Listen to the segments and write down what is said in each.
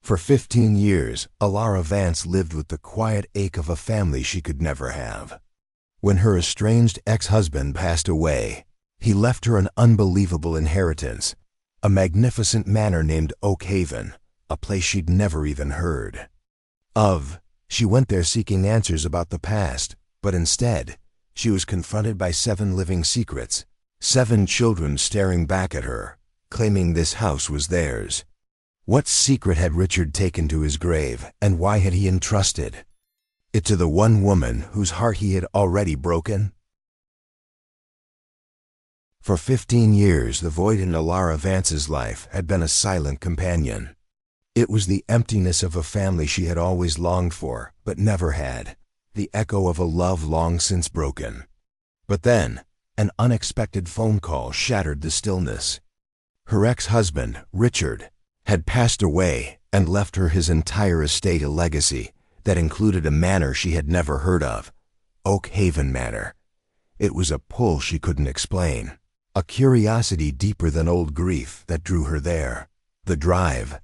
For 15 years, Alara Vance lived with the quiet ache of a family she could never have. When her estranged ex-husband passed away, he left her an unbelievable inheritance, a magnificent manor named Oak Haven, a place she'd never even heard of. She went there seeking answers about the past, but instead, she was confronted by 7 living secrets, 7 children staring back at her, claiming this house was theirs. What secret had Richard taken to his grave, and why had he entrusted it to the one woman whose heart he had already broken? For 15 years, the void in Alara Vance's life had been a silent companion. It was the emptiness of a family she had always longed for, but never had, the echo of a love long since broken. But then, an unexpected phone call shattered the stillness. Her ex-husband, Richard, had passed away and left her his entire estate, a legacy that included a manor she had never heard of, Oak Haven Manor. It was a pull she couldn't explain, a curiosity deeper than old grief that drew her there. The drive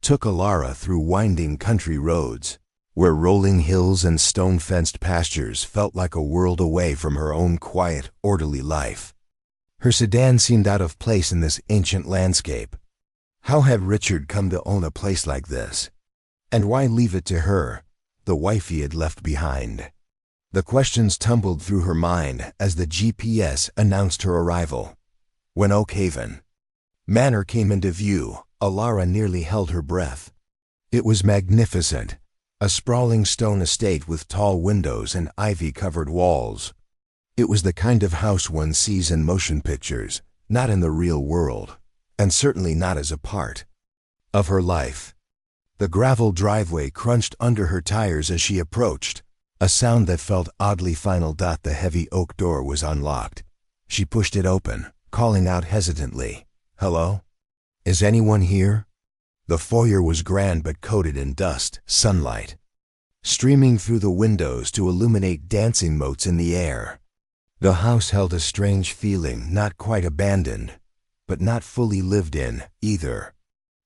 took Alara through winding country roads, where rolling hills and stone-fenced pastures felt like a world away from her own quiet, orderly life. Her sedan seemed out of place in this ancient landscape. How had Richard come to own a place like this? And why leave it to her, the wife he had left behind? The questions tumbled through her mind as the GPS announced her arrival. When Oak Haven Manor came into view, Alara nearly held her breath. It was magnificent, a sprawling stone estate with tall windows and ivy-covered walls. It was the kind of house one sees in motion pictures, not in the real world, and certainly not as a part of her life. The gravel driveway crunched under her tires as she approached, a sound that felt oddly final. The heavy oak door was unlocked. She pushed it open, calling out hesitantly, "Hello? Is anyone here?" The foyer was grand but coated in dust, sunlight streaming through the windows to illuminate dancing motes in the air. The house held a strange feeling, not quite abandoned, but not fully lived in, either.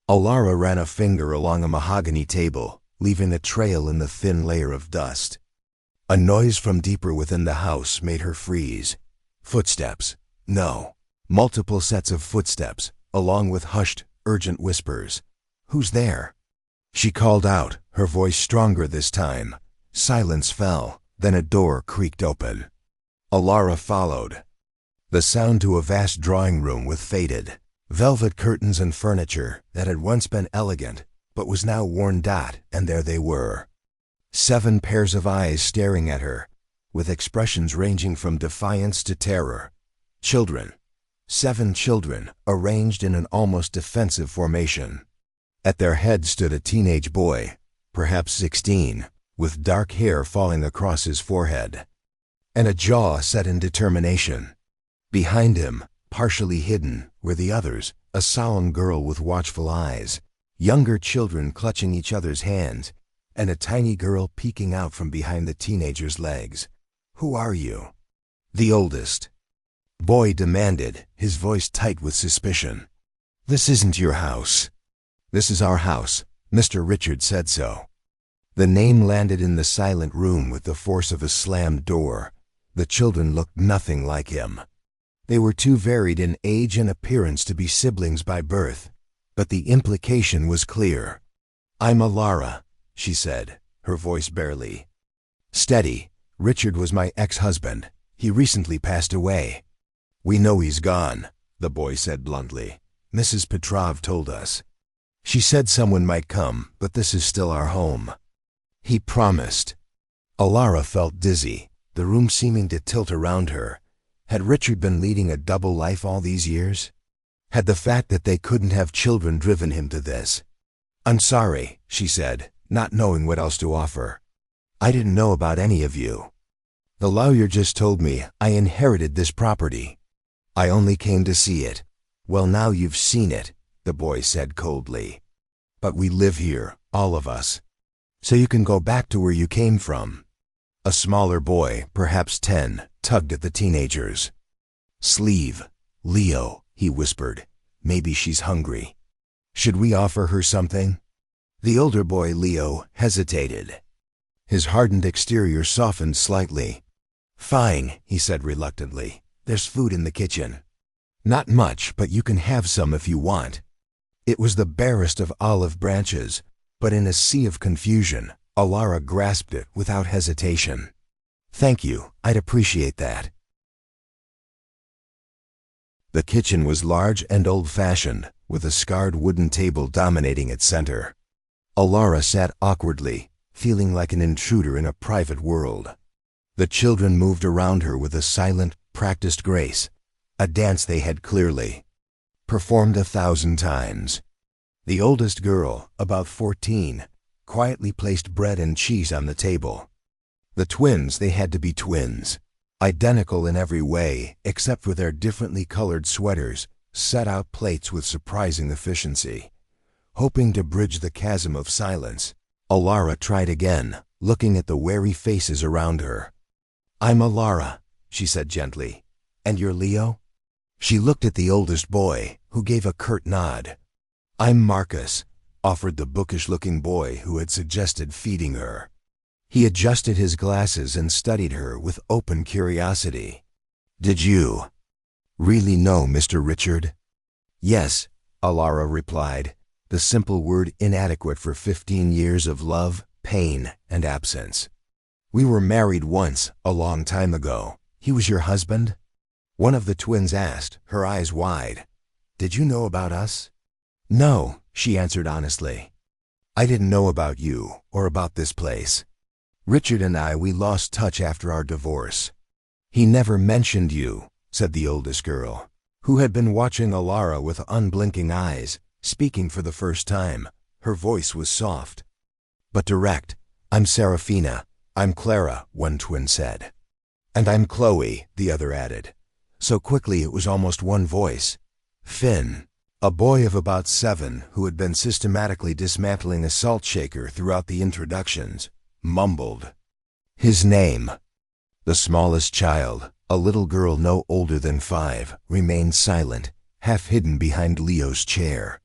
Alara ran a finger along a mahogany table, leaving a trail in the thin layer of dust. A noise from deeper within the house made her freeze. Footsteps. No. Multiple sets of footsteps, along with hushed, urgent whispers. "Who's there?" She called out, her voice stronger this time. Silence fell, then a door creaked open. Alara followed. The sound to a vast drawing room with faded, velvet curtains and furniture that had once been elegant, but was now worn. And there they were. 7 pairs of eyes staring at her, with expressions ranging from defiance to terror. Children. 7 children, arranged in an almost defensive formation. At their head stood a teenage boy, perhaps 16, with dark hair falling across his forehead, and a jaw set in determination. Behind him, partially hidden, were the others, a solemn girl with watchful eyes, younger children clutching each other's hands, and a tiny girl peeking out from behind the teenager's legs. "Who are you?" the oldest boy demanded, his voice tight with suspicion. "This isn't your house." "This is our house. Mr. Richard said so." The name landed in the silent room with the force of a slammed door. The children looked nothing like him. They were too varied in age and appearance to be siblings by birth, but the implication was clear. "I'm Alara," she said, her voice barely steady. "Richard was my ex-husband. He recently passed away." "We know he's gone," the boy said bluntly. "Mrs. Petrov told us. She said someone might come, but this is still our home." He promised. Alara felt dizzy, the room seeming to tilt around her. Had Richard been leading a double life all these years? Had the fact that they couldn't have children driven him to this? "I'm sorry," she said, not knowing what else to offer. "I didn't know about any of you. The lawyer just told me I inherited this property. I only came to see it." "Well, now you've seen it," the boy said coldly. "But we live here, all of us. So you can go back to where you came from." A smaller boy, perhaps 10, tugged at the teenager's sleeve. "Leo," he whispered, "maybe she's hungry. Should we offer her something?" The older boy, Leo, hesitated. His hardened exterior softened slightly. "Fine," he said reluctantly. "There's food in the kitchen. Not much, but you can have some if you want." It was the barest of olive branches, but in a sea of confusion, Alara grasped it without hesitation. "Thank you, I'd appreciate that." The kitchen was large and old-fashioned, with a scarred wooden table dominating its center. Alara sat awkwardly, feeling like an intruder in a private world. The children moved around her with a silent, practiced grace, a dance they had clearly performed 1,000 times. The oldest girl, about 14, quietly placed bread and cheese on the table. The twins, they had to be twins, identical in every way except for their differently colored sweaters, set out plates with surprising efficiency. Hoping to bridge the chasm of silence, Alara tried again, looking at the wary faces around her. "I'm Alara," she said gently. "And you're Leo?" She looked at the oldest boy, who gave a curt nod. "I'm Marcus," offered the bookish-looking boy who had suggested feeding her. He adjusted his glasses and studied her with open curiosity. "Did you really know Mr. Richard?" "Yes," Alara replied, the simple word inadequate for 15 years of love, pain, and absence. "We were married once, a long time ago. He was your husband?" One of the twins asked, her eyes wide. "Did you know about us?" "No," she answered honestly. "I didn't know about you or about this place. Richard and we lost touch after our divorce." "He never mentioned you," said the oldest girl, who had been watching Alara with unblinking eyes, speaking for the first time. Her voice was soft, but direct. "I'm Serafina." "I'm Clara," one twin said. "And I'm Chloe," the other added. So quickly it was almost one voice. Finn, a boy of about 7 who had been systematically dismantling a salt shaker throughout the introductions, mumbled his name. The smallest child, a little girl no older than 5, remained silent, half hidden behind Leo's chair.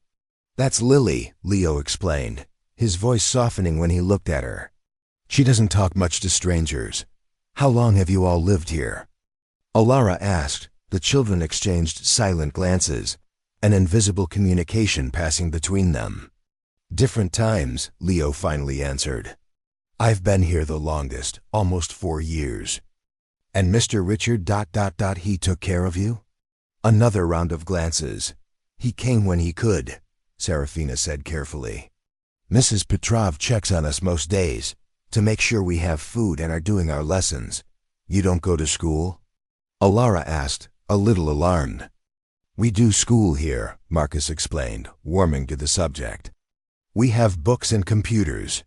"That's Lily," Leo explained, his voice softening when he looked at her. "She doesn't talk much to strangers. How long have you all lived here?" Alara asked. The children exchanged silent glances, an invisible communication passing between them. "Different times," Leo finally answered. "I've been here the longest, almost 4 years." "And Mr. Richard ... he took care of you?" Another round of glances. "He came when he could," Serafina said carefully. "Mrs. Petrov checks on us most days, to make sure we have food and are doing our lessons. You don't go to school?" Alara asked, a little alarmed. "We do school here," Marcus explained, warming to the subject. "We have books and computers.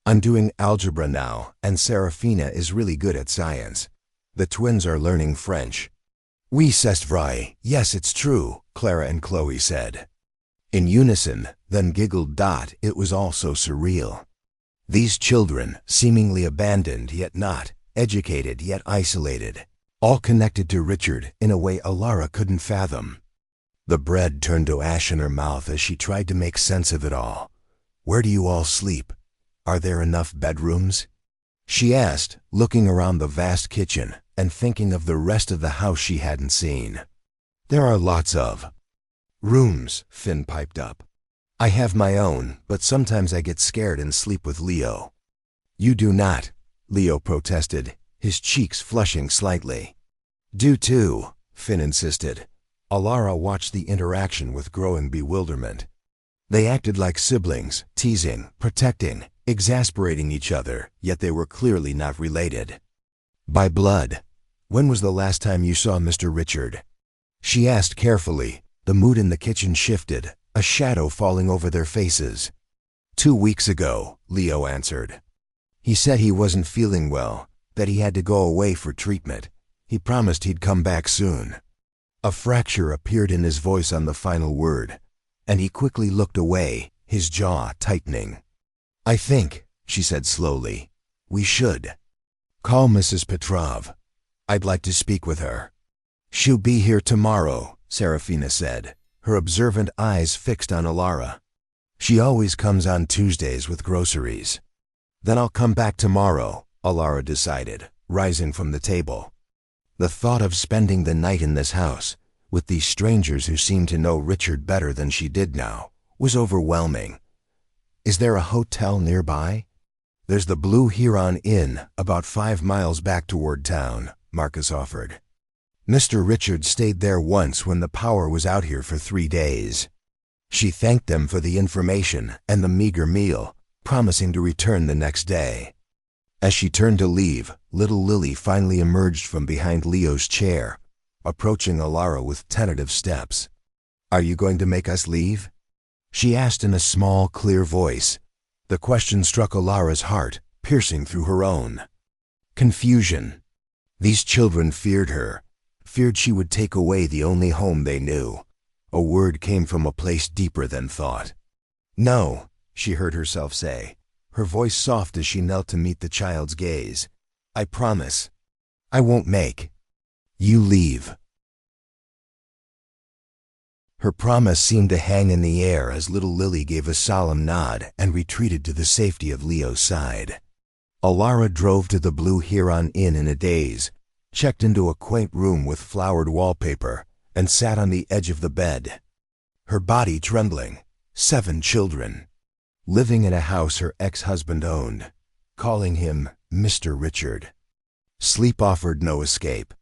I'm doing algebra now, and Serafina is really good at science. The twins are learning French." "Oui, c'est vrai. Yes, it's true," Clara and Chloe said. In unison, then giggled. It was all so surreal. These children, seemingly abandoned yet not, educated yet isolated, all connected to Richard in a way Alara couldn't fathom. The bread turned to ash in her mouth as she tried to make sense of it all. "Where do you all sleep? Are there enough bedrooms?" she asked, looking around the vast kitchen and thinking of the rest of the house she hadn't seen. "There are lots of rooms," Finn piped up. "I have my own, but sometimes I get scared and sleep with Leo." "You do not," Leo protested, his cheeks flushing slightly. "Do too," Finn insisted. Alara watched the interaction with growing bewilderment. They acted like siblings, teasing, protecting, exasperating each other, yet they were clearly not related by blood. "When was the last time you saw Mr. Richard?" she asked carefully. The mood in the kitchen shifted, a shadow falling over their faces. 2 weeks ago, Leo answered. "He said he wasn't feeling well, that he had to go away for treatment. He promised he'd come back soon." A fracture appeared in his voice on the final word, and he quickly looked away, his jaw tightening. "I think," she said slowly, "we should call Mrs. Petrov. I'd like to speak with her." "She'll be here tomorrow," Serafina said, her observant eyes fixed on Alara. She always comes on Tuesdays with groceries. Then I'll come back tomorrow, Alara decided, rising from the table. The thought of spending the night in this house, with these strangers who seemed to know Richard better than she did now, was overwhelming. Is there a hotel nearby? There's the Blue Heron Inn, about 5 miles back toward town, Marcus offered. Mr. Richard stayed there once when the power was out here for 3 days. She thanked them for the information and the meager meal, promising to return the next day. As she turned to leave, little Lily finally emerged from behind Leo's chair, approaching Alara with tentative steps. "Are you going to make us leave?" she asked in a small, clear voice. The question struck Alara's heart, piercing through her own. Confusion. These children feared her, feared she would take away the only home they knew. A word came from a place deeper than thought. "No," she heard herself say, her voice soft as she knelt to meet the child's gaze. "I promise. I won't make you leave." Her promise seemed to hang in the air as little Lily gave a solemn nod and retreated to the safety of Leo's side. Alara drove to the Blue Heron Inn in a daze, checked into a quaint room with flowered wallpaper, and sat on the edge of the bed. Her body trembling. 7 children. Living in a house her ex-husband owned, calling him Mr. Richard. Sleep offered no escape.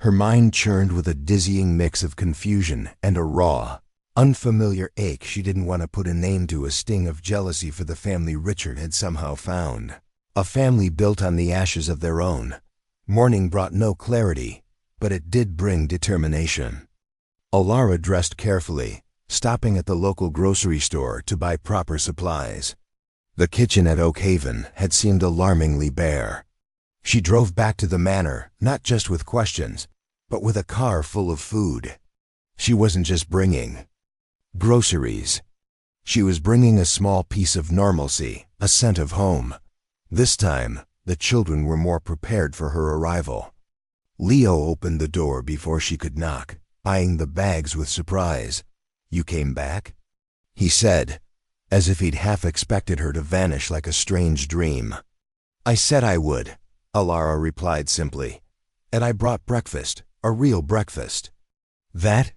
Her mind churned with a dizzying mix of confusion and a raw, unfamiliar ache she didn't want to put a name to, a sting of jealousy for the family Richard had somehow found. A family built on the ashes of their own. Mourning brought no clarity, but it did bring determination. Alara dressed carefully, stopping at the local grocery store to buy proper supplies. The kitchen at Oak Haven had seemed alarmingly bare. She drove back to the manor, not just with questions, but with a car full of food. She wasn't just bringing groceries. She was bringing a small piece of normalcy, a scent of home. This time, the children were more prepared for her arrival. Leo opened the door before she could knock, eyeing the bags with surprise. "You came back?" he said, as if he'd half expected her to vanish like a strange dream. "I said I would," Alara replied simply, "and I brought breakfast, a real breakfast." That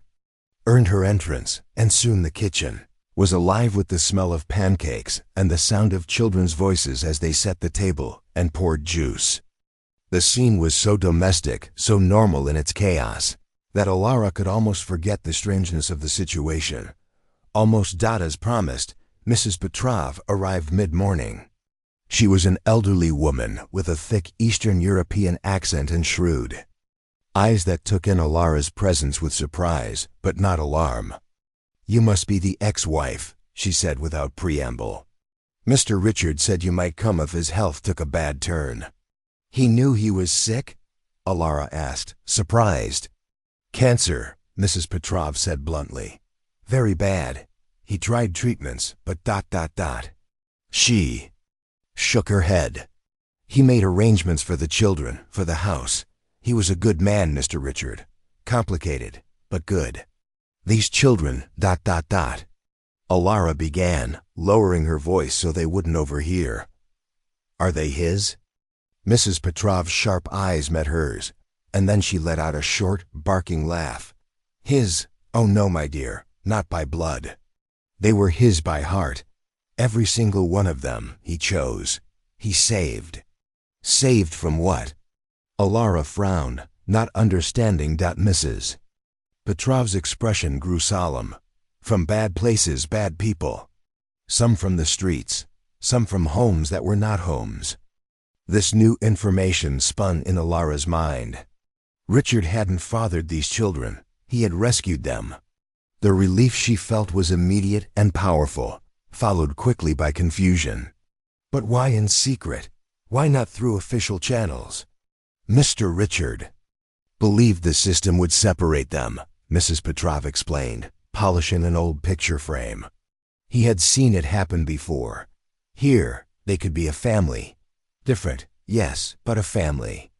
earned her entrance, and soon the kitchen was alive with the smell of pancakes and the sound of children's voices as they set the table and poured juice. The scene was so domestic, so normal in its chaos, that Alara could almost forget the strangeness of the situation. Almost as promised, Mrs. Petrov arrived mid-morning. She was an elderly woman with a thick Eastern European accent and shrewd eyes that took in Alara's presence with surprise, but not alarm. "You must be the ex-wife," she said without preamble. "Mr. Richard said you might come if his health took a bad turn." "He knew he was sick?" Alara asked, surprised. "Cancer," Mrs. Petrov said bluntly. "Very bad. He tried treatments, but ... She shook her head. "He made arrangements for the children, for the house. He was a good man, Mr. Richard. Complicated, but good. These children ... Alara began, lowering her voice so they wouldn't overhear. "Are they his?" Mrs. Petrov's sharp eyes met hers, and then she let out a short, barking laugh. "His? Oh no, my dear, not by blood. They were his by heart. Every single one of them he chose. He saved." "Saved from what?" Alara frowned, not understanding Mrs. Petrov's expression grew solemn. "From bad places, bad people. Some from the streets, some from homes that were not homes." This new information spun in Alara's mind. Richard hadn't fathered these children. He had rescued them. The relief she felt was immediate and powerful, followed quickly by confusion. But why in secret? Why not through official channels? Mr. Richard believed the system would separate them, Mrs. Petrov explained, polishing an old picture frame. He had seen it happen before. Here, they could be a family. Different, yes, but a family.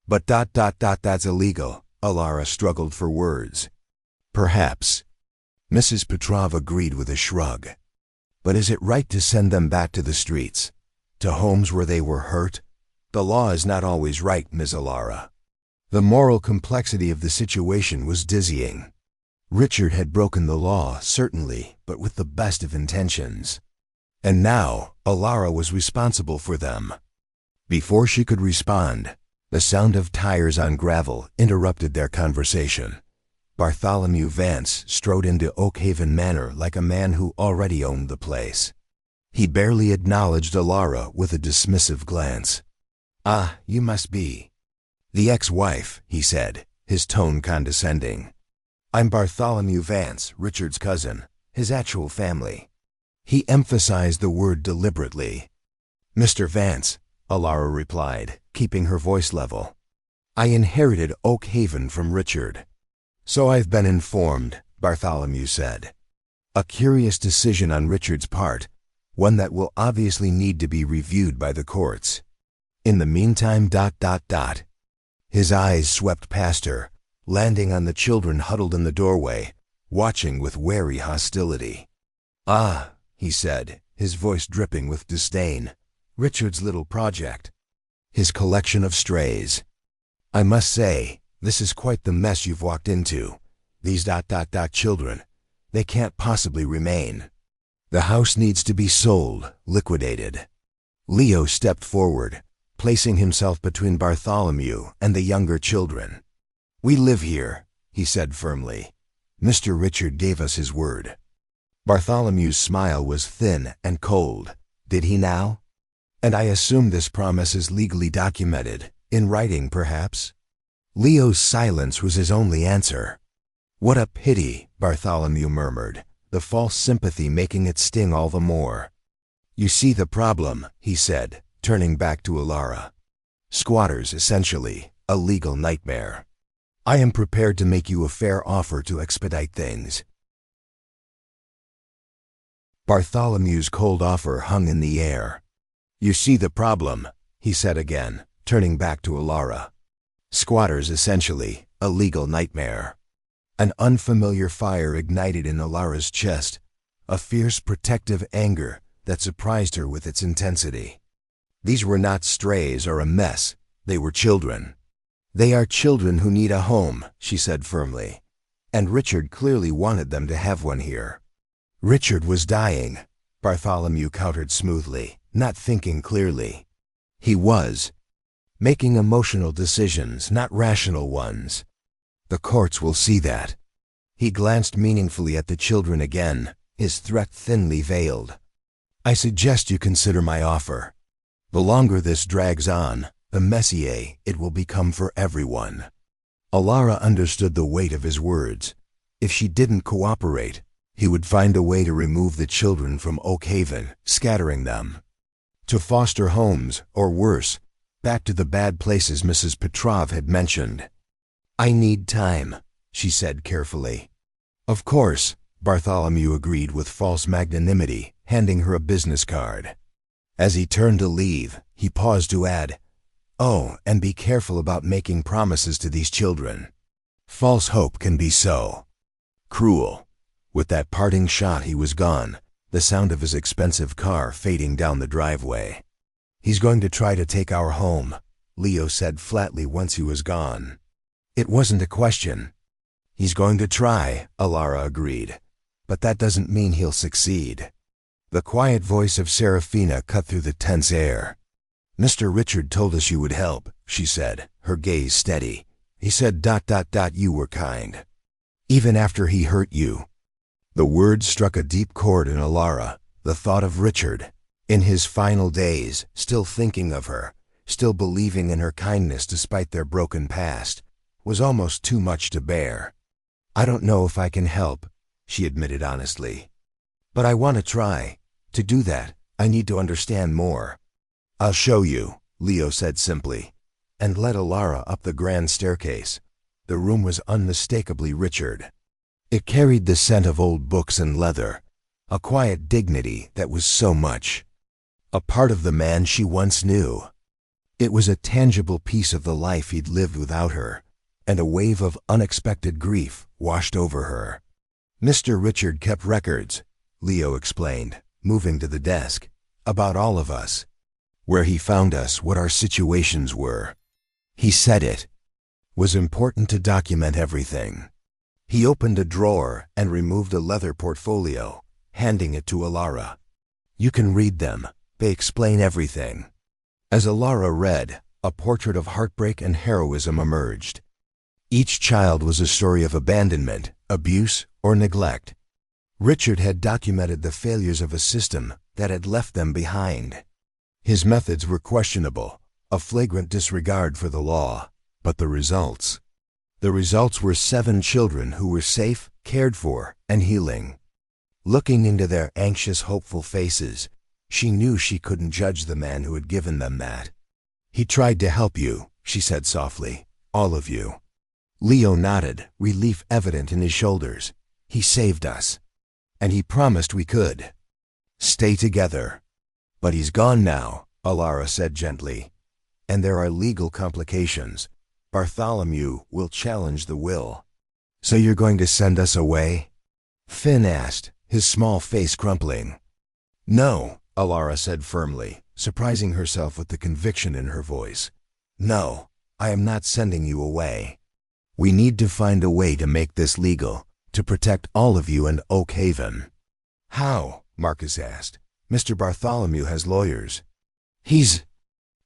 But ... that's illegal, Alara struggled for words. "Perhaps." Mrs. Petrov agreed with a shrug. But is it right to send them back to the streets? To homes where they were hurt? The law is not always right, Ms. Alara. The moral complexity of the situation was dizzying. Richard had broken the law, certainly, but with the best of intentions. And now, Alara was responsible for them. Before she could respond, the sound of tires on gravel interrupted their conversation. Bartholomew Vance strode into Oakhaven Manor like a man who already owned the place. He barely acknowledged Alara with a dismissive glance. "Ah, you must be the ex-wife," he said, his tone condescending. "I'm Bartholomew Vance, Richard's cousin, his actual family." He emphasized the word deliberately. "Mr. Vance," Alara replied, keeping her voice level. "I inherited Oakhaven from Richard." "So I've been informed," Bartholomew said. "A curious decision on Richard's part, one that will obviously need to be reviewed by the courts. In the meantime... His eyes swept past her, landing on the children huddled in the doorway, watching with wary hostility. "Ah," he said, his voice dripping with disdain. "Richard's little project. His collection of strays. I must say, this is quite the mess you've walked into. These... children. They can't possibly remain. The house needs to be sold, liquidated." Leo stepped forward, placing himself between Bartholomew and the younger children. "We live here," he said firmly. "Mr. Richard gave us his word." Bartholomew's smile was thin and cold. "Did he now? And I assume this promise is legally documented, in writing perhaps?" Leo's silence was his only answer. "What a pity," Bartholomew murmured, the false sympathy making it sting all the more. "You see the problem," he said, turning back to Alara. "Squatters, essentially, a legal nightmare. I am prepared to make you a fair offer to expedite things." Bartholomew's cold offer hung in the air. "You see the problem," he said again, turning back to Alara. "Squatters, essentially, a legal nightmare." An unfamiliar fire ignited in Alara's chest, a fierce protective anger that surprised her with its intensity. These were not strays or a mess, they were children. "They are children who need a home," she said firmly, "and Richard clearly wanted them to have one here." "Richard was dying," Bartholomew countered smoothly, not thinking clearly. "He was making emotional decisions, not rational ones. The courts will see that." He glanced meaningfully at the children again, his threat thinly veiled. "I suggest you consider my offer. The longer this drags on, the messier it will become for everyone." Alara understood the weight of his words. If she didn't cooperate, he would find a way to remove the children from Oakhaven, scattering them to foster homes, or worse, back to the bad places Mrs. Petrov had mentioned. "I need time," she said carefully. "Of course," Bartholomew agreed with false magnanimity, handing her a business card. As he turned to leave, he paused to add, "Oh, and be careful about making promises to these children. False hope can be so cruel." With that parting shot he was gone, the sound of his expensive car fading down the driveway. "He's going to try to take our home," Leo said flatly once he was gone. It wasn't a question. "He's going to try," Alara agreed, "but that doesn't mean he'll succeed." The quiet voice of Serafina cut through the tense air. "Mr. Richard told us you would help," she said, her gaze steady. "He said... you were kind. Even after he hurt you." The words struck a deep chord in Alara, the thought of Richard, in his final days, still thinking of her, still believing in her kindness despite their broken past, was almost too much to bear. "I don't know if I can help," she admitted honestly. "But I want to try. To do that, I need to understand more." "I'll show you," Leo said simply, and led Alara up the grand staircase. The room was unmistakably Richard. It carried the scent of old books and leather, a quiet dignity that was so much a part of the man she once knew. It was a tangible piece of the life he'd lived without her, and a wave of unexpected grief washed over her. "Mr. Richard kept records," Leo explained, moving to the desk. About all of us. Where he found us, what our situations were. He said it was important to document everything. He opened a drawer and removed a leather portfolio, handing it to Alara. You can read them. They explain everything. As Alara read, a portrait of heartbreak and heroism emerged. Each child was a story of abandonment, abuse, or neglect. Richard had documented the failures of a system that had left them behind. His methods were questionable, a flagrant disregard for the law, but the results were 7 children who were safe, cared for, and healing. Looking into their anxious, hopeful faces, she knew she couldn't judge the man who had given them that. He tried to help you, she said softly, all of you. Leo nodded, relief evident in his shoulders. He saved us. And he promised we could stay together. But he's gone now, Alara said gently. And there are legal complications. Bartholomew will challenge the will. So you're going to send us away? Finn asked, his small face crumpling. No, Alara said firmly, surprising herself with the conviction in her voice. No, I am not sending you away. We need to find a way to make this legal, to protect all of you and Oak Haven. How? Marcus asked. Mr. Bartholomew has lawyers. He's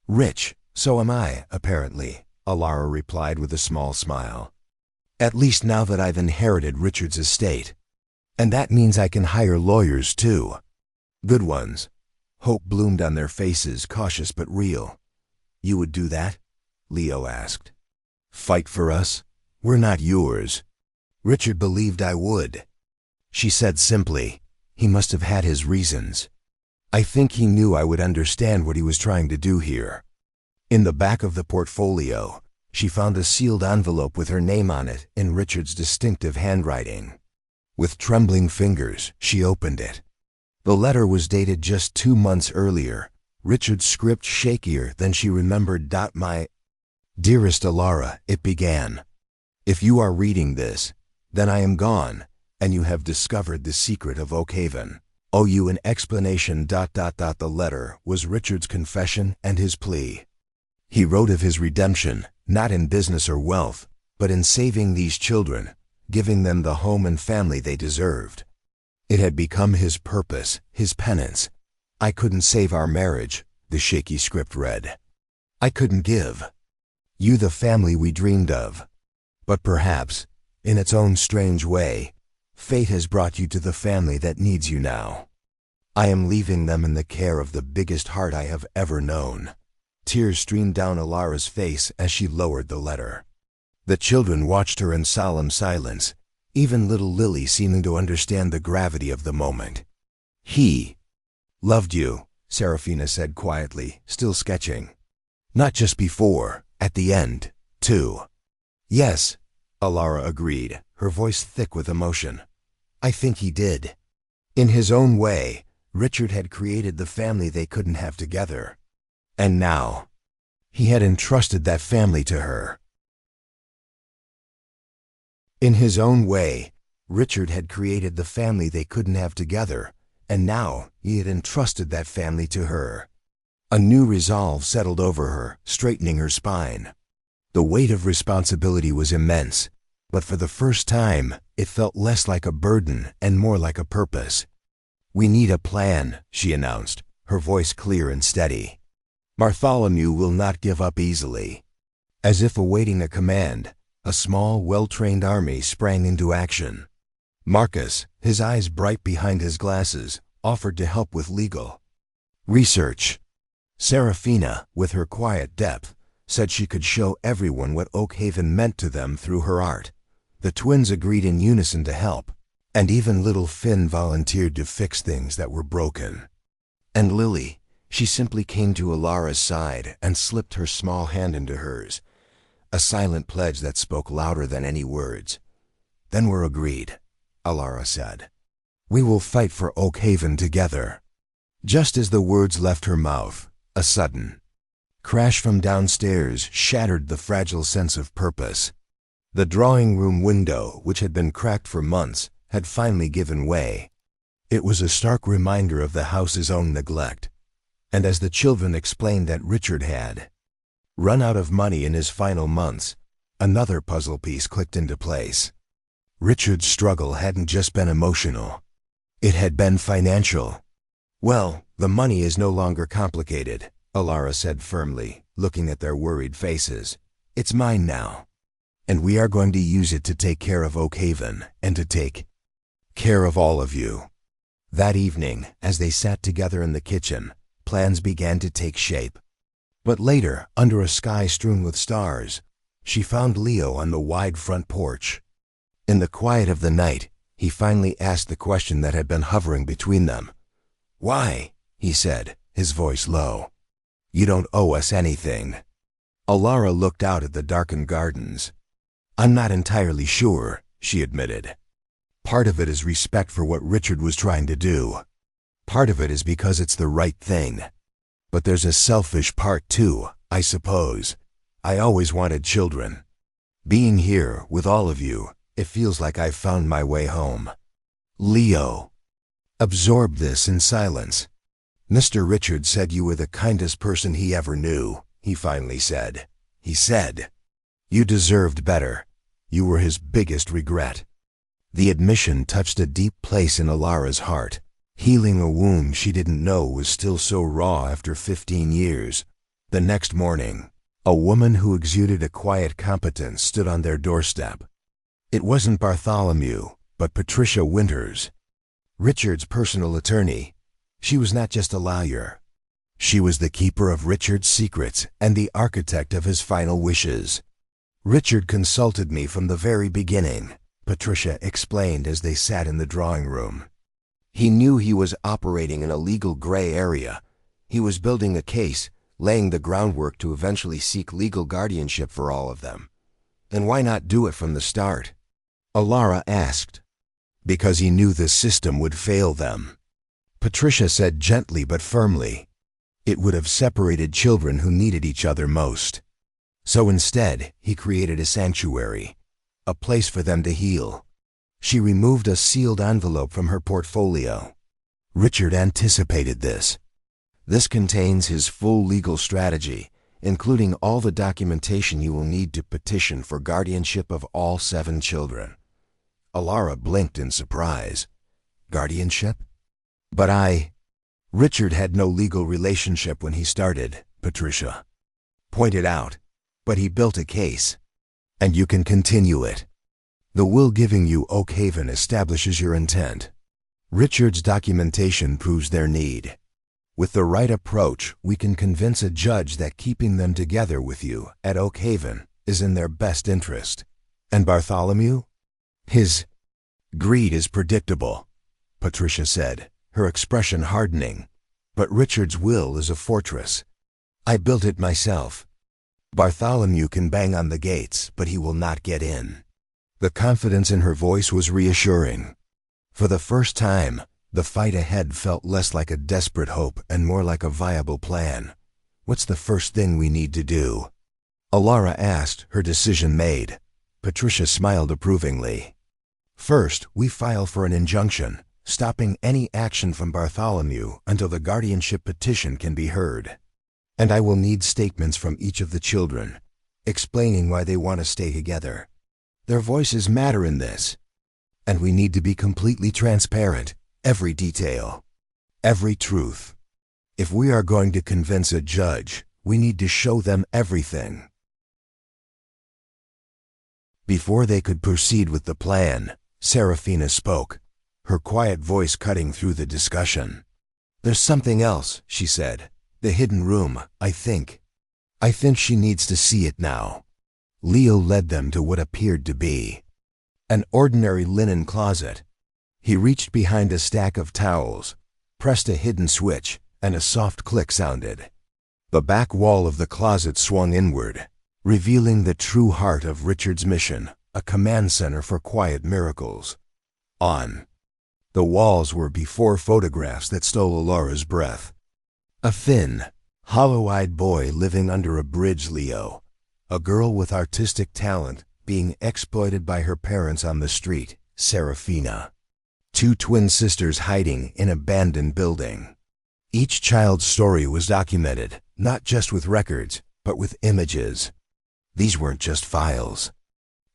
rich, so am I, apparently, Alara replied with a small smile. At least now that I've inherited Richard's estate. And that means I can hire lawyers too. Good ones. Hope bloomed on their faces, cautious but real. You would do that? Leo asked. Fight for us? We're not yours. Richard believed I would. She said simply. He must have had his reasons. I think he knew I would understand what he was trying to do here. In the back of the portfolio, she found a sealed envelope with her name on it in Richard's distinctive handwriting. With trembling fingers, she opened it. The letter was dated just 2 months earlier, Richard's script shakier than she remembered. My dearest Alara, it began. If you are reading this, then I am gone, and you have discovered the secret of Oak Haven. Owe you an explanation. The letter was Richard's confession and his plea. He wrote of his redemption, not in business or wealth, but in saving these children, giving them the home and family they deserved. It had become his purpose, his penance. I couldn't save our marriage, the shaky script read. I couldn't give you the family we dreamed of. But perhaps, in its own strange way, fate has brought you to the family that needs you now. I am leaving them in the care of the biggest heart I have ever known. Tears streamed down Alara's face as she lowered the letter. The children watched her in solemn silence, even little Lily seeming to understand the gravity of the moment. He loved you, Serafina said quietly, still sketching. Not just before, at the end, too. Yes, Alara agreed, her voice thick with emotion. I think he did. In his own way, Richard had created the family they couldn't have together. And now, he had entrusted that family to her. In his own way, Richard had created the family they couldn't have together, and now he had entrusted that family to her. A new resolve settled over her, straightening her spine. The weight of responsibility was immense, but for the first time, it felt less like a burden and more like a purpose. We need a plan, she announced, her voice clear and steady. Bartholomew will not give up easily. As if awaiting a command, a small, well-trained army sprang into action. Marcus, his eyes bright behind his glasses, offered to help with legal research. Serafina, with her quiet depth, said she could show everyone what Oak Haven meant to them through her art. The twins agreed in unison to help, and even little Finn volunteered to fix things that were broken. And Lily, she simply came to Alara's side and slipped her small hand into hers, a silent pledge that spoke louder than any words. Then we're agreed, Alara said. We will fight for Oak Haven together. Just as the words left her mouth, a sudden crash from downstairs shattered the fragile sense of purpose. The drawing room window, which had been cracked for months, had finally given way. It was a stark reminder of the house's own neglect. And as the children explained that Richard had run out of money in his final months, another puzzle piece clicked into place. Richard's struggle hadn't just been emotional. It had been financial. "Well, the money is no longer complicated," Alara said firmly, looking at their worried faces. "It's mine now. And we are going to use it to take care of Oak Haven and to take care of all of you." That evening, as they sat together in the kitchen, plans began to take shape. But later, under a sky strewn with stars, she found Leo on the wide front porch. In the quiet of the night, he finally asked the question that had been hovering between them. "Why?" he said, his voice low. "You don't owe us anything." Alara looked out at the darkened gardens. "I'm not entirely sure," she admitted. "Part of it is respect for what Richard was trying to do. Part of it is because it's the right thing. But there's a selfish part too, I suppose. I always wanted children. Being here with all of you, it feels like I've found my way home." Leo absorbed this in silence. "Mr. Richard said you were the kindest person he ever knew," he finally said. He said, "You deserved better. You were his biggest regret." The admission touched a deep place in Alara's heart, healing a wound she didn't know was still so raw after 15 years. The next morning, a woman who exuded a quiet competence stood on their doorstep. It wasn't Bartholomew, but Patricia Winters, Richard's personal attorney. She was not just a lawyer. She was the keeper of Richard's secrets and the architect of his final wishes. "Richard consulted me from the very beginning," Patricia explained as they sat in the drawing room. "He knew he was operating in a legal gray area. He was building a case, laying the groundwork to eventually seek legal guardianship for all of them. Then why not do it from the start?" Alara asked. "Because he knew the system would fail them," Patricia said gently but firmly. "It would have separated children who needed each other most. So instead, he created a sanctuary, a place for them to heal." She removed a sealed envelope from her portfolio. "Richard anticipated this. This contains his full legal strategy, including all the documentation you will need to petition for guardianship of all 7 children." Alara blinked in surprise. "Guardianship? But Richard had no legal relationship when he started," Patricia pointed out. "But he built a case. And you can continue it. The will giving you Oak Haven establishes your intent. Richard's documentation proves their need. With the right approach, we can convince a judge that keeping them together with you at Oak Haven is in their best interest. And Bartholomew? His greed is predictable," Patricia said, her expression hardening. "But Richard's will is a fortress. I built it myself. Bartholomew can bang on the gates, but he will not get in." The confidence in her voice was reassuring. For the first time, the fight ahead felt less like a desperate hope and more like a viable plan. "What's the first thing we need to do?" Alara asked, her decision made. Patricia smiled approvingly. "First, we file for an injunction, stopping any action from Bartholomew until the guardianship petition can be heard. And I will need statements from each of the children, explaining why they want to stay together. Their voices matter in this. And we need to be completely transparent, every detail, every truth. If we are going to convince a judge, we need to show them everything." Before they could proceed with the plan, Serafina spoke, her quiet voice cutting through the discussion. "There's something else," she said. "The hidden room, I think. I think she needs to see it now." Leo led them to what appeared to be an ordinary linen closet. He reached behind a stack of towels, pressed a hidden switch, and a soft click sounded. The back wall of the closet swung inward, revealing the true heart of Richard's mission, a command center for quiet miracles. On the walls were before photographs that stole Alara's breath. A thin, hollow-eyed boy living under a bridge, Leo. A girl with artistic talent being exploited by her parents on the street, Serafina. Two twin sisters hiding in an abandoned building. Each child's story was documented, not just with records, but with images. These weren't just files.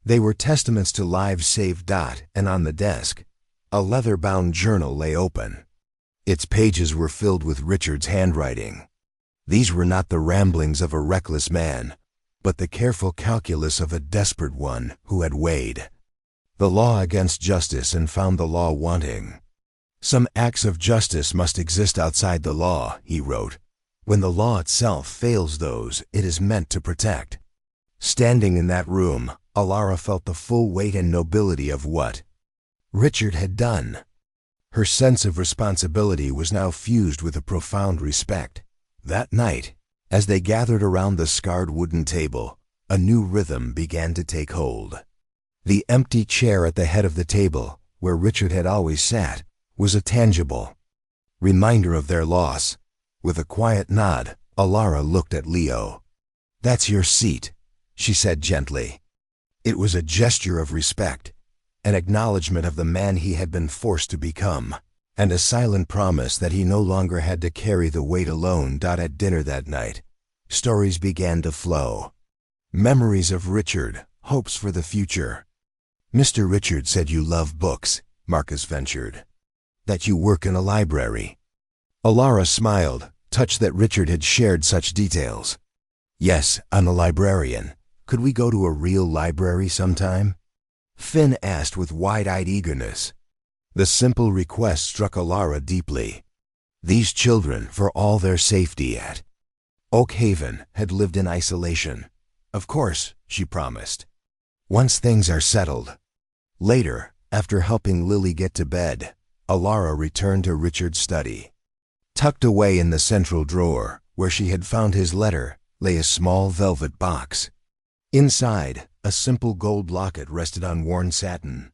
They were testaments to lives saved. And on the desk, a leather-bound journal lay open. Its pages were filled with Richard's handwriting. These were not the ramblings of a reckless man, but the careful calculus of a desperate one who had weighed the law against justice and found the law wanting. Some acts of justice must exist outside the law, he wrote, when the law itself fails those it is meant to protect. Standing in that room, Alara felt the full weight and nobility of what Richard had done. Her sense of responsibility was now fused with a profound respect. That night, as they gathered around the scarred wooden table, a new rhythm began to take hold. The empty chair at the head of the table, where Richard had always sat, was a tangible reminder of their loss. With a quiet nod, Alara looked at Leo. "That's your seat," she said gently. It was a gesture of respect, an acknowledgement of the man he had been forced to become, and a silent promise that he no longer had to carry the weight alone. At dinner that night, stories began to flow. Memories of Richard, hopes for the future. "Mr. Richard said you love books," Marcus ventured. "That you work in a library." Alara smiled, touched that Richard had shared such details. "Yes, I'm a librarian. Could we go to a real library sometime?" Finn asked with wide-eyed eagerness. The simple request struck Alara deeply. These children, for all their safety at Oak Haven, had lived in isolation. "Of course," she promised. "Once things are settled." Later, after helping Lily get to bed, Alara returned to Richard's study. Tucked away in the central drawer, where she had found his letter, lay a small velvet box. Inside, a simple gold locket rested on worn satin.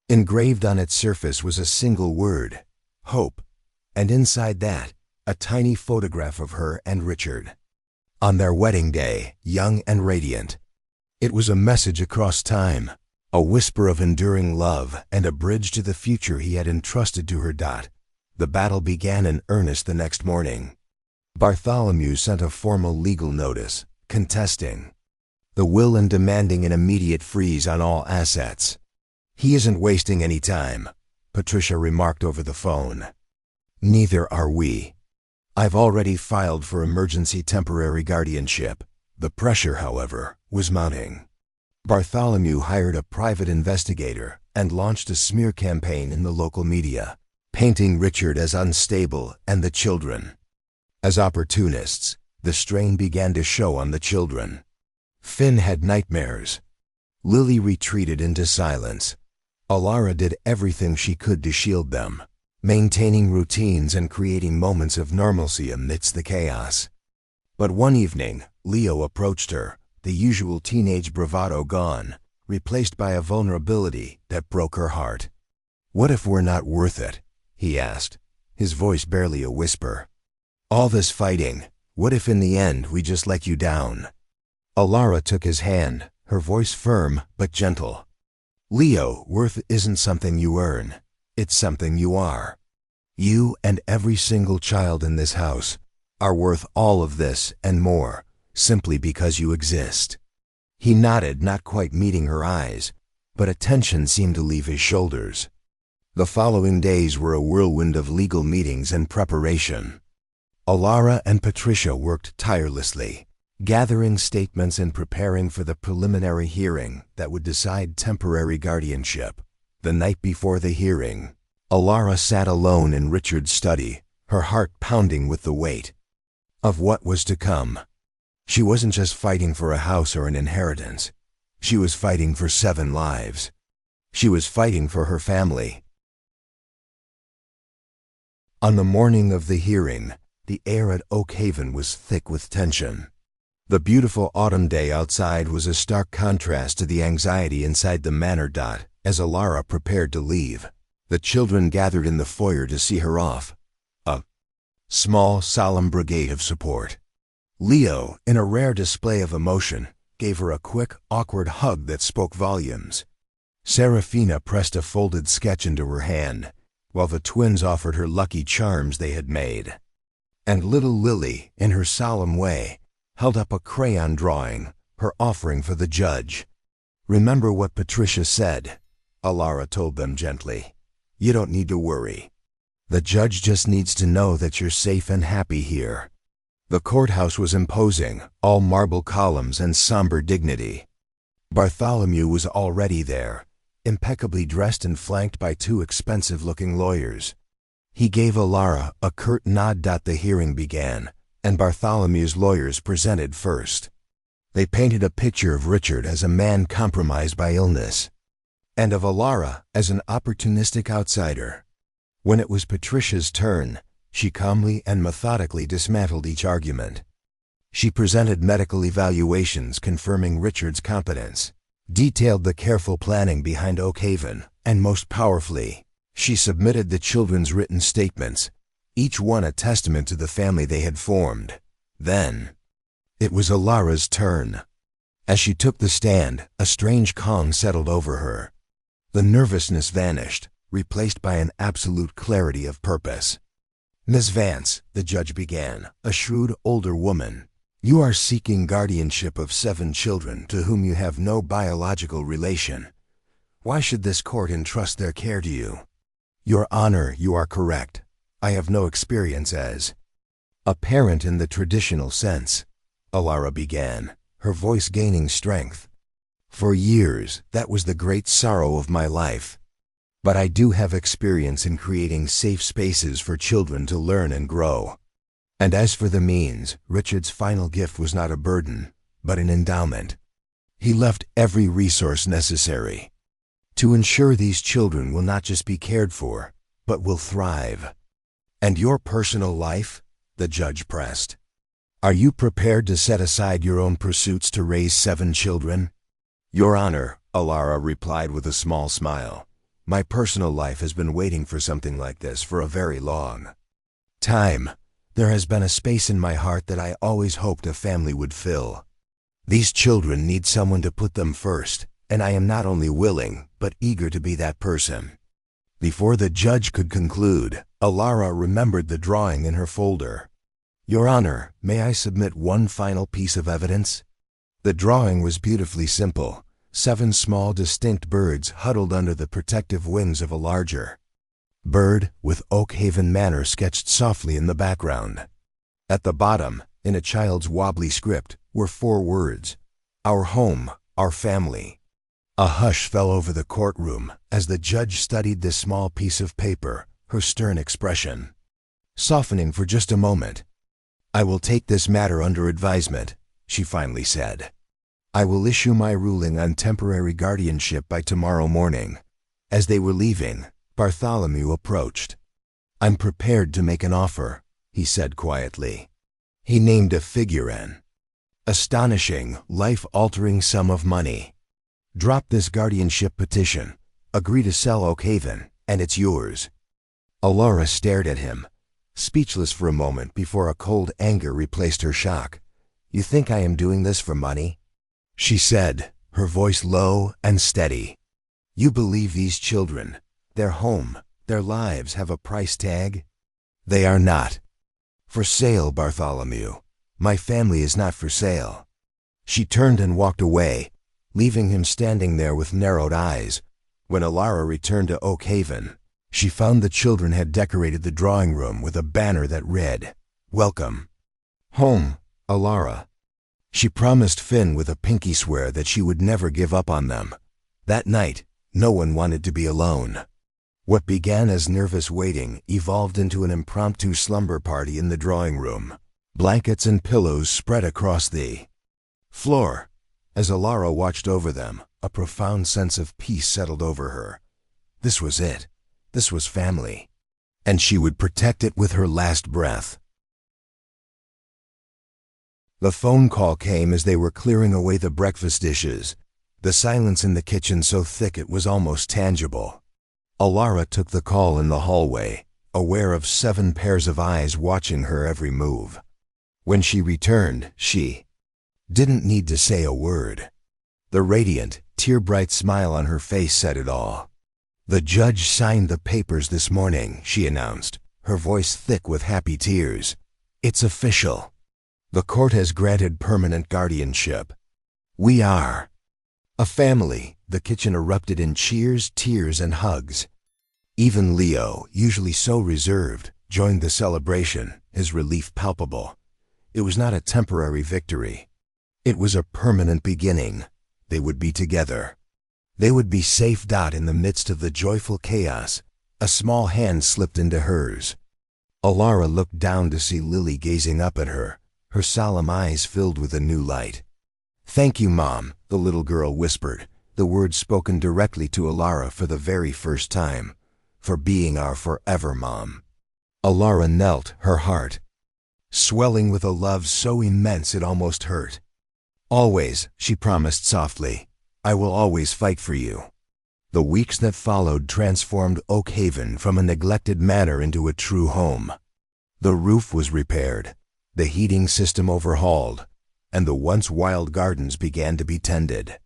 Engraved on its surface was a single word, hope, and inside that, a tiny photograph of her and Richard. On their wedding day, young and radiant. It was a message across time, a whisper of enduring love and a bridge to the future he had entrusted to her. The battle began in earnest the next morning. Bartholomew sent a formal legal notice, contesting the will and demanding an immediate freeze on all assets. "He isn't wasting any time," Patricia remarked over the phone. "Neither are we. I've already filed for emergency temporary guardianship." The pressure, however, was mounting. Bartholomew hired a private investigator and launched a smear campaign in the local media, painting Richard as unstable and the children as opportunists. The strain began to show on the children. Finn had nightmares. Lily retreated into silence. Alara did everything she could to shield them, maintaining routines and creating moments of normalcy amidst the chaos. But one evening, Leo approached her, the usual teenage bravado gone, replaced by a vulnerability that broke her heart. "What if we're not worth it?" he asked, his voice barely a whisper. "All this fighting, what if in the end we just let you down?" Alara took his hand, her voice firm but gentle. "Leo, worth isn't something you earn. It's something you are. You and every single child in this house are worth all of this and more, simply because you exist." He nodded, not quite meeting her eyes, but a tension seemed to leave his shoulders. The following days were a whirlwind of legal meetings and preparation. Alara and Patricia worked tirelessly, gathering statements and preparing for the preliminary hearing that would decide temporary guardianship. The night before the hearing, Alara sat alone in Richard's study, her heart pounding with the weight of what was to come. She wasn't just fighting for a house or an inheritance. She was fighting for 7 lives. She was fighting for her family. On the morning of the hearing, the air at Oak Haven was thick with tension. The beautiful autumn day outside was a stark contrast to the anxiety inside the manor. As Alara prepared to leave, the children gathered in the foyer to see her off, a small, solemn brigade of support. Leo, in a rare display of emotion, gave her a quick, awkward hug that spoke volumes. Serafina pressed a folded sketch into her hand, while the twins offered her lucky charms they had made. And little Lily, in her solemn way, held up a crayon drawing, her offering for the judge. "Remember what Patricia said," Alara told them gently. "You don't need to worry. The judge just needs to know that you're safe and happy here." The courthouse was imposing, all marble columns and somber dignity. Bartholomew was already there, impeccably dressed and flanked by two expensive-looking lawyers. He gave Alara a curt nod. The hearing began, and Bartholomew's lawyers presented first. They painted a picture of Richard as a man compromised by illness, and of Alara as an opportunistic outsider. When it was Patricia's turn, she calmly and methodically dismantled each argument. She presented medical evaluations confirming Richard's competence, detailed the careful planning behind Oakhaven, and most powerfully, she submitted the children's written statements, each one a testament to the family they had formed. Then, it was Alara's turn. As she took the stand, a strange calm settled over her. The nervousness vanished, replaced by an absolute clarity of purpose. "Miss Vance," the judge began, a shrewd older woman, "you are seeking guardianship of 7 children to whom you have no biological relation. Why should this court entrust their care to you?" "Your Honor, you are correct. I have no experience as a parent in the traditional sense," Alara began, her voice gaining strength. "For years, that was the great sorrow of my life. But I do have experience in creating safe spaces for children to learn and grow. And as for the means, Richard's final gift was not a burden, but an endowment. He left every resource necessary to ensure these children will not just be cared for, but will thrive." "And your personal life?" the judge pressed. "Are you prepared to set aside your own pursuits to raise 7 children?" "Your Honor," Alara replied with a small smile, "my personal life has been waiting for something like this for a very long time. There has been a space in my heart that I always hoped a family would fill. These children need someone to put them first, and I am not only willing, but eager to be that person." Before the judge could conclude, Alara remembered the drawing in her folder. "Your Honor, may I submit one final piece of evidence?" The drawing was beautifully simple. 7 small distinct birds huddled under the protective wings of a larger bird, with Oakhaven Manor sketched softly in the background. At the bottom, in a child's wobbly script, were 4 words: "Our home, our family." A hush fell over the courtroom as the judge studied this small piece of paper, her stern expression softening for just a moment. "I will take this matter under advisement," she finally said. "I will issue my ruling on temporary guardianship by tomorrow morning." As they were leaving, Bartholomew approached. "I'm prepared to make an offer," he said quietly. He named a figure, an astonishing, life-altering sum of money. "Drop this guardianship petition, agree to sell Oakhaven, and it's yours." Alara stared at him, speechless for a moment before a cold anger replaced her shock. "You think I am doing this for money?" she said, her voice low and steady. "You believe these children, their home, their lives have a price tag? They are not for sale, Bartholomew. My family is not for sale." She turned and walked away, leaving him standing there with narrowed eyes. When Alara returned to Oakhaven, she found the children had decorated the drawing room with a banner that read, "Welcome home, Alara." She promised Finn with a pinky swear that she would never give up on them. That night, no one wanted to be alone. What began as nervous waiting evolved into an impromptu slumber party in the drawing room. Blankets and pillows spread across the floor. As Alara watched over them, a profound sense of peace settled over her. This was it. This was family. And she would protect it with her last breath. The phone call came as they were clearing away the breakfast dishes, the silence in the kitchen so thick it was almost tangible. Alara took the call in the hallway, aware of 7 pairs of eyes watching her every move. When she returned, she didn't need to say a word. The radiant, tear-bright smile on her face said it all. "The judge signed the papers this morning," she announced, her voice thick with happy tears. "It's official. The court has granted permanent guardianship. We are a family." The kitchen erupted in cheers, tears, and hugs. Even Leo, usually so reserved, joined the celebration, his relief palpable. It was not a temporary victory. It was a permanent beginning. They would be together. They would be safe. In the midst of the joyful chaos, a small hand slipped into hers. Alara looked down to see Lily gazing up at her, her solemn eyes filled with a new light. "Thank you, Mom," the little girl whispered, the words spoken directly to Alara for the very first time, "for being our forever mom." Alara knelt, her heart swelling with a love so immense it almost hurt. "Always," she promised softly, "I will always fight for you." The weeks that followed transformed Oak Haven from a neglected manor into a true home. The roof was repaired, the heating system overhauled, and the once wild gardens began to be tended.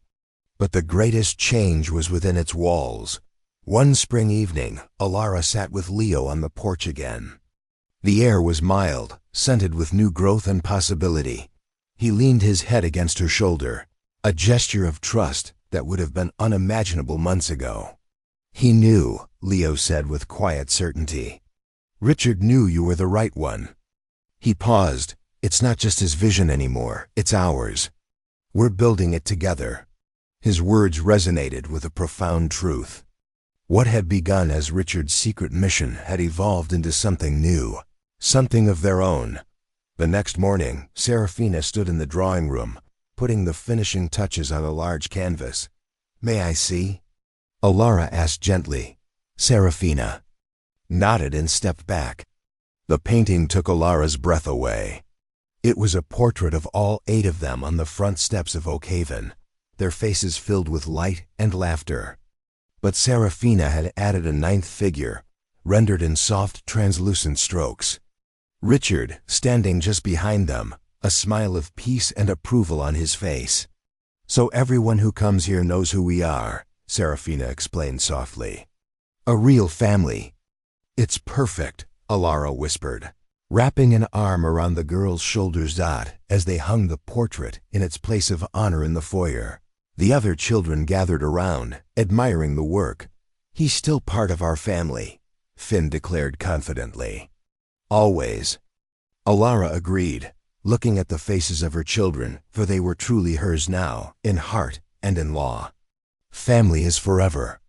But the greatest change was within its walls. One spring evening, Alara sat with Leo on the porch again. The air was mild, scented with new growth and possibility. He leaned his head against her shoulder, a gesture of trust that would have been unimaginable months ago. "He knew," Leo said with quiet certainty. "Richard knew you were the right one." He paused. "It's not just his vision anymore, it's ours. We're building it together." His words resonated with a profound truth. What had begun as Richard's secret mission had evolved into something new, something of their own. The next morning, Serafina stood in the drawing room, putting the finishing touches on a large canvas. "May I see?" Alara asked gently. Serafina nodded and stepped back. The painting took Alara's breath away. It was a portrait of all 8 of them on the front steps of Oak Haven, their faces filled with light and laughter. But Serafina had added a 9th figure, rendered in soft, translucent strokes. Richard, standing just behind them, a smile of peace and approval on his face. "So everyone who comes here knows who we are," Serafina explained softly. "A real family." "It's perfect," Alara whispered, wrapping an arm around the girl's shoulders. As they hung the portrait in its place of honor in the foyer, the other children gathered around, admiring the work. "He's still part of our family," Finn declared confidently. "Always." Alara agreed, looking at the faces of her children, for they were truly hers now, in heart and in law. Family is forever.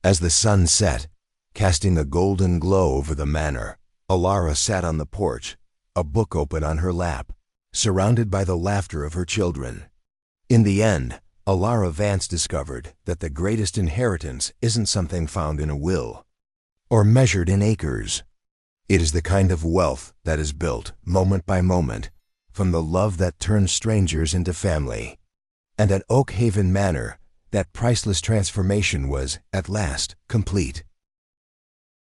As the sun set, casting a golden glow over the manor, Alara sat on the porch, a book open on her lap, surrounded by the laughter of her children. In the end, Alara Vance discovered that the greatest inheritance isn't something found in a will, or measured in acres. It is the kind of wealth that is built, moment by moment, from the love that turns strangers into family. And at Oak Haven Manor, that priceless transformation was, at last, complete.